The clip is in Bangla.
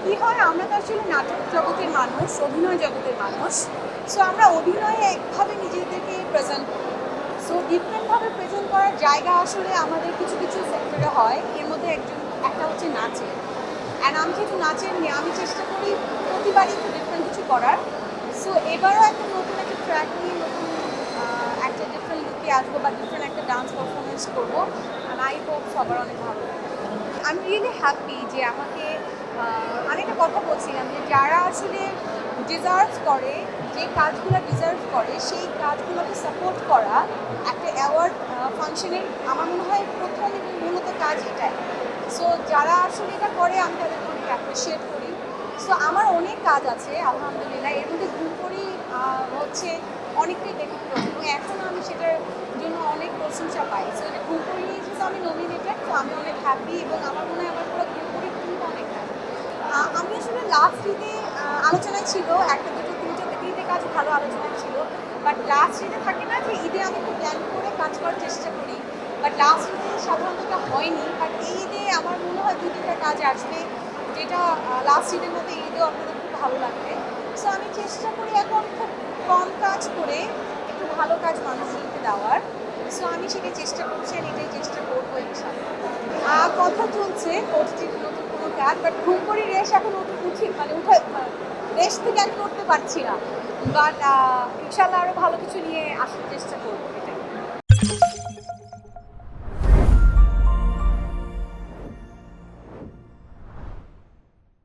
কি হয়, আমরা তো আসলে নাটক জগতের মানুষ, অভিনয় জগতের মানুষ। সো আমরা অভিনয়ে একভাবে নিজেদেরকে প্রেজেন্ট করি। সো ডিফারেন্টভাবে প্রেজেন্ট করার জায়গা আসলে আমাদের কিছু কিছু সেক্টরে হয়। এর মধ্যে একটা হচ্ছে নাচের। অ্যান্ড আমি যেহেতু নাচের মেয়ে, আমি চেষ্টা করি প্রতিবারই একটু ডিফারেন্ট কিছু করার। সো এবারও একটা নতুন একটা ট্র্যাক নিয়ে নতুন একটা ডিফারেন্ট লুকে আসবো বা ডিফারেন্ট একটা ডান্স পারফরমেন্স করবো। অ্যান্ড আই হোপ সবার অনেক ভালো লাগবে। আমি রিয়েলি হ্যাপি যে আমাকে আমি একটা কথা বলছিলাম যে যারা আসলে ডিজার্ভ করে, যে কাজগুলো ডিজার্ভ করে সেই কাজগুলোকে সাপোর্ট করা একটা অ্যাওয়ার্ড ফাংশনের আমার মনে হয় প্রথম এবং মূলত কাজ এটাই। সো যারা আসলে এটা করে আমি তাদেরকে অনেক অ্যাপ্রিসিয়েট করি। সো আমার অনেক কাজ আছে আলহামদুলিল্লাহ, এর মধ্যে ঘুম করি হচ্ছে অনেকটাই ব্যতিক্রম এবং এখনও আমি সেটার জন্য অনেক প্রশংসা পাই। সো এটা ঘুম করি নিয়ে যেহেতু আমি নমিনেটেড, তো আমি অনেক হ্যাপি এবং আমার মনে হয় আমার পুরো ঘুম করি কিন্তু অনেক happy। আমি আসলে লাস্ট ঈদে আলোচনায় ছিল একটা দুটো তিনটে ঈদে কাজ ভালো আলোচনায় ছিল, বাট লাস্ট ঈদে থাকে না যে ঈদে আমি একটু প্ল্যান করে কাজ করার চেষ্টা করি, বাট লাস্ট ঈদে সাধারণত এটা হয়নি। বাট এই ঈদে আমার মনে হয় দুই তিনটা কাজ আসবে যেটা লাস্ট ঈদের মধ্যে ঈদেও আপনাদের খুব ভালো লাগবে। সো আমি চেষ্টা করি এখন খুব কম কাজ করে একটু ভালো কাজ মানুষজনকে দেওয়ার। সো আমি সেটাই চেষ্টা করছি আর এটাই চেষ্টা করবো ইনশাআল্লাহ। কথা চলছে ওটিটির নতুন কোনো কাজ, বাট ঘুম করি রেশ এখন রেশ থেকে এখন উঠতে পারছি না। বাট ইনশাআল্লাহ আরও ভালো কিছু নিয়ে আসার চেষ্টা করবো।